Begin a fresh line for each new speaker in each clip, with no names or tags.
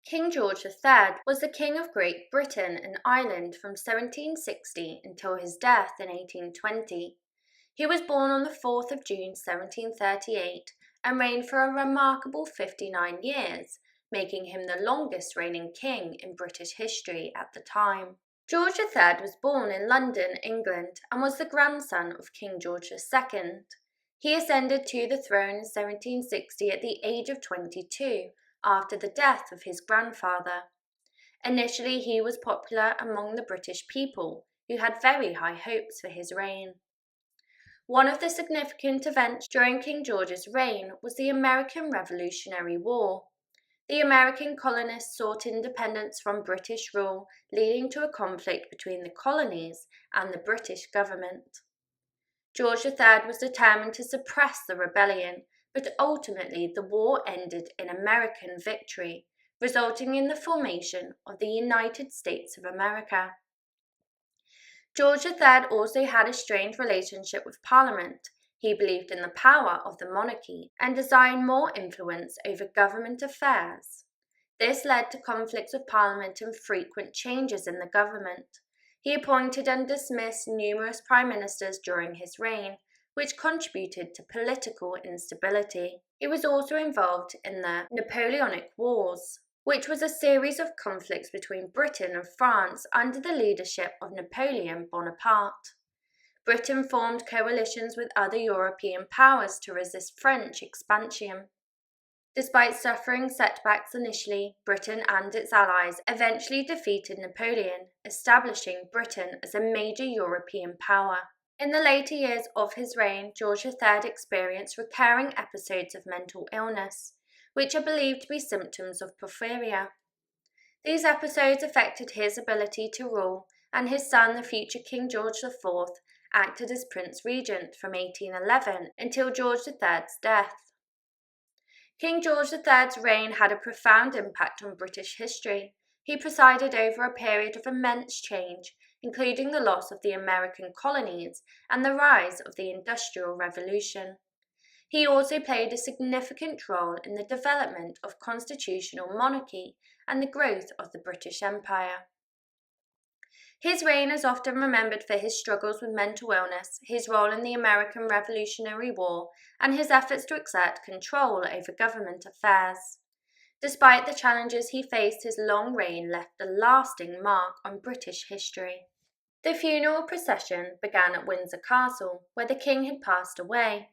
King George III was the King of Great Britain and Ireland from 1760 until his death in 1820. He was born on the 4th of June 1738 and reigned for a remarkable 59 years, making him the longest reigning king in British history at the time. George III was born in London, England, and was the grandson of King George II. He ascended to the throne in 1760 at the age of 22, after the death of his grandfather. Initially, he was popular among the British people, who had very high hopes for his reign. One of the significant events during King George's reign was the American Revolutionary War. The American colonists sought independence from British rule, leading to a conflict between the colonies and the British government. George III was determined to suppress the rebellion, but ultimately the war ended in American victory, resulting in the formation of the United States of America. George III also had a strained relationship with Parliament. He believed in the power of the monarchy and desired more influence over government affairs. This led to conflicts with Parliament and frequent changes in the government. He appointed and dismissed numerous prime ministers during his reign, which contributed to political instability. He was also involved in the Napoleonic Wars, which was a series of conflicts between Britain and France under the leadership of Napoleon Bonaparte. Britain formed coalitions with other European powers to resist French expansion. Despite suffering setbacks initially, Britain and its allies eventually defeated Napoleon, establishing Britain as a major European power. In the later years of his reign, George III experienced recurring episodes of mental illness, which are believed to be symptoms of porphyria. These episodes affected his ability to rule, and his son, the future King George IV, acted as Prince Regent from 1811 until George III's death. King George III's reign had a profound impact on British history. He presided over a period of immense change, including the loss of the American colonies and the rise of the Industrial Revolution. He also played a significant role in the development of constitutional monarchy and the growth of the British Empire. His reign is often remembered for his struggles with mental illness, his role in the American Revolutionary War, and his efforts to exert control over government affairs. Despite the challenges he faced, his long reign left a lasting mark on British history. The funeral procession began at Windsor Castle, where the king had passed away.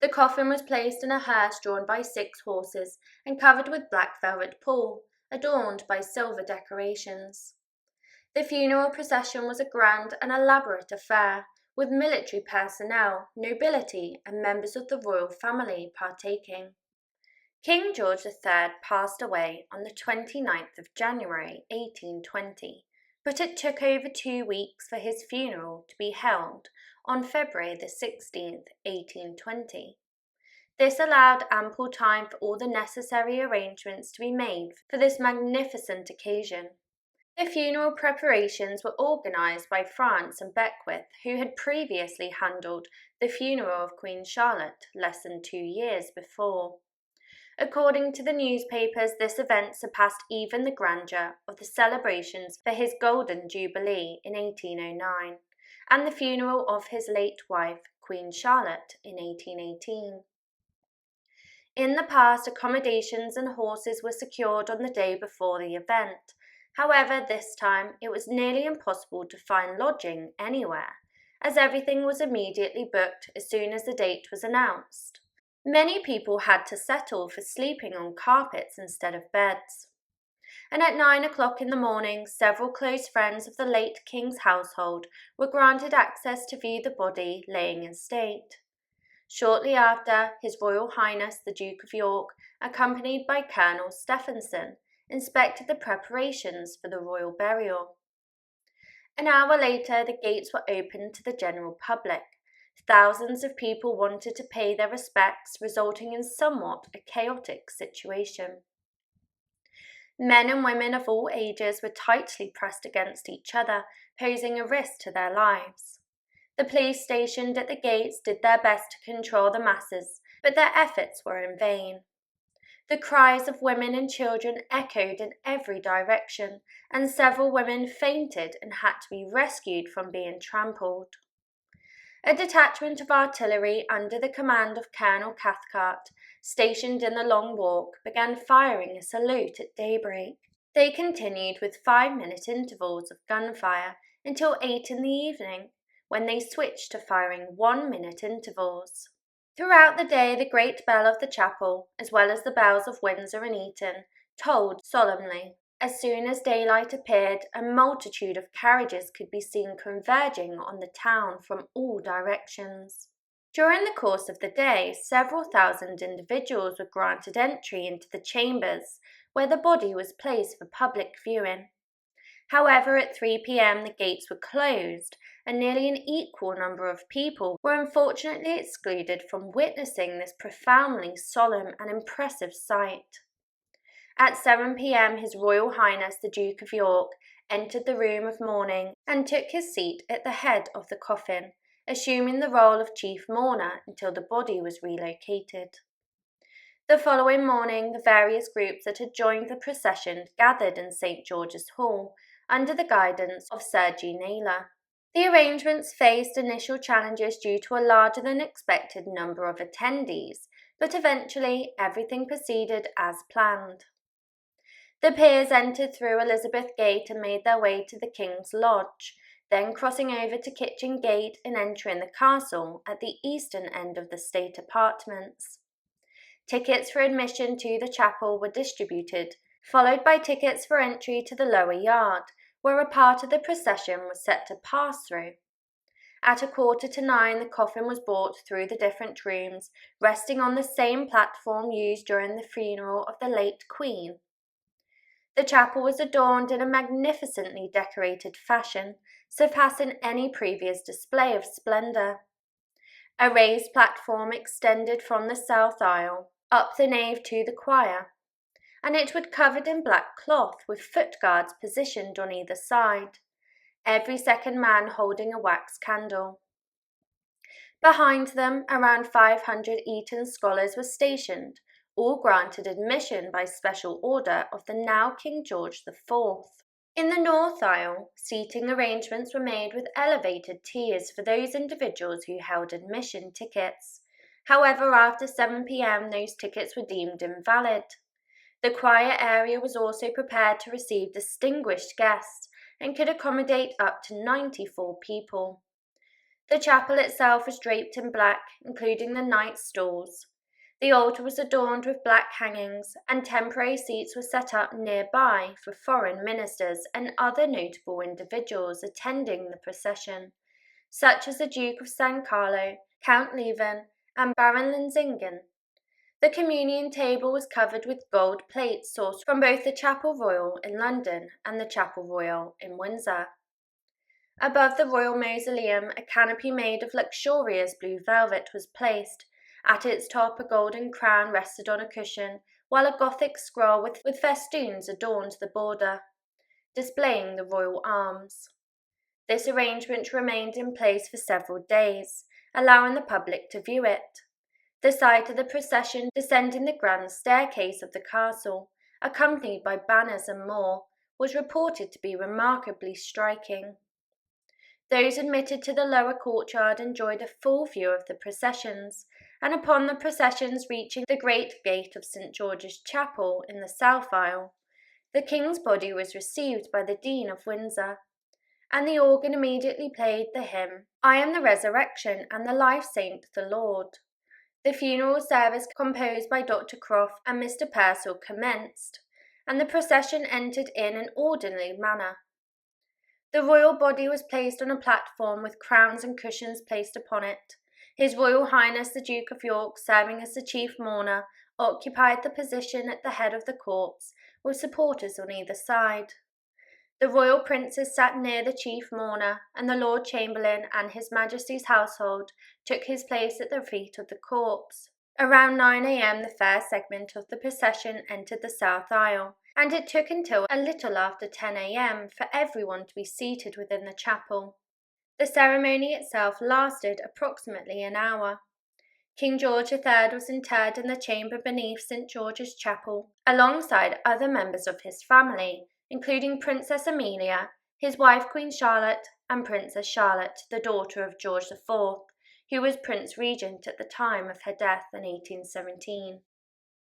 The coffin was placed in a hearse drawn by 6 horses and covered with black velvet pall, adorned by silver decorations. The funeral procession was a grand and elaborate affair, with military personnel, nobility, and members of the royal family partaking. King George III passed away on the 29th of January 1820, but it took over 2 weeks for his funeral to be held on February the 16th, 1820. This allowed ample time for all the necessary arrangements to be made for this magnificent occasion. The funeral preparations were organised by France and Beckwith, who had previously handled the funeral of Queen Charlotte less than 2 years before. According to the newspapers, this event surpassed even the grandeur of the celebrations for his Golden Jubilee in 1809 and the funeral of his late wife, Queen Charlotte, in 1818. In the past, accommodations and horses were secured on the day before the event. However, this time it was nearly impossible to find lodging anywhere, as everything was immediately booked as soon as the date was announced. Many people had to settle for sleeping on carpets instead of beds. And at 9 o'clock in the morning, several close friends of the late king's household were granted access to view the body laying in state. Shortly after, His Royal Highness the Duke of York, accompanied by Colonel Stephenson, inspected the preparations for the royal burial. An hour later, the gates were opened to the general public. Thousands of people wanted to pay their respects, resulting in somewhat a chaotic situation. Men and women of all ages were tightly pressed against each other, posing a risk to their lives. The police stationed at the gates did their best to control the masses, but their efforts were in vain. The cries of women and children echoed in every direction, and several women fainted and had to be rescued from being trampled. A detachment of artillery under the command of Colonel Cathcart, stationed in the Long Walk, began firing a salute at daybreak. They continued with 5-minute intervals of gunfire until 8 in the evening, when they switched to firing 1-minute intervals. Throughout the day, the great bell of the chapel, as well as the bells of Windsor and Eton, tolled solemnly. As soon as daylight appeared, a multitude of carriages could be seen converging on the town from all directions. During the course of the day, several thousand individuals were granted entry into the chambers where the body was placed for public viewing. However, at 3 p.m. the gates were closed, and nearly an equal number of people were unfortunately excluded from witnessing this profoundly solemn and impressive sight. At 7 p.m. His Royal Highness the Duke of York entered the room of mourning and took his seat at the head of the coffin, assuming the role of chief mourner until the body was relocated. The following morning, the various groups that had joined the procession gathered in St. George's Hall under the guidance of Sir G. Naylor. The arrangements faced initial challenges due to a larger than expected number of attendees, but eventually everything proceeded as planned. The peers entered through Elizabeth Gate and made their way to the King's Lodge, then crossing over to Kitchen Gate and entering the castle at the eastern end of the state apartments. Tickets for admission to the chapel were distributed, followed by tickets for entry to the lower yard, where a part of the procession was set to pass through. At 9:15, the coffin was brought through the different rooms, resting on the same platform used during the funeral of the late Queen. The chapel was adorned in a magnificently decorated fashion, surpassing any previous display of splendour. A raised platform extended from the south aisle up the nave to the choir, and it was covered in black cloth with foot guards positioned on either side, every second man holding a wax candle. Behind them, around 500 Eton scholars were stationed, all granted admission by special order of the now King George IV. In the north aisle, seating arrangements were made with elevated tiers for those individuals who held admission tickets. However, after 7 p.m, those tickets were deemed invalid. The choir area was also prepared to receive distinguished guests and could accommodate up to 94 people. The chapel itself was draped in black, including the knights' stalls. The altar was adorned with black hangings, and temporary seats were set up nearby for foreign ministers and other notable individuals attending the procession, such as the Duke of San Carlo, Count Leven, and Baron Linsingen. The communion table was covered with gold plates sourced from both the Chapel Royal in London and the Chapel Royal in Windsor. Above the royal mausoleum, a canopy made of luxurious blue velvet was placed. At its top, a golden crown rested on a cushion, while a Gothic scroll with festoons adorned the border, displaying the royal arms. This arrangement remained in place for several days, allowing the public to view it. The sight of the procession descending the grand staircase of the castle, accompanied by banners and more, was reported to be remarkably striking. Those admitted to the lower courtyard enjoyed a full view of the processions, and upon the processions reaching the great gate of St. George's Chapel in the south aisle, the King's body was received by the Dean of Windsor, and the organ immediately played the hymn, "I am the resurrection and the life saint the Lord." The funeral service composed by Dr. Croft and Mr. Purcell commenced, and the procession entered in an orderly manner. The royal body was placed on a platform with crowns and cushions placed upon it. His Royal Highness the Duke of York, serving as the chief mourner, occupied the position at the head of the corpse, with supporters on either side. The royal princes sat near the chief mourner, and the Lord Chamberlain and His Majesty's household took his place at the feet of the corpse. Around 9 a.m. the first segment of the procession entered the south aisle, and it took until a little after 10 a.m. for everyone to be seated within the chapel. The ceremony itself lasted approximately an hour. King George III was interred in the chamber beneath St George's Chapel, alongside other members of his family, including Princess Amelia, his wife Queen Charlotte, and Princess Charlotte, the daughter of George IV, who was Prince Regent at the time of her death in 1817.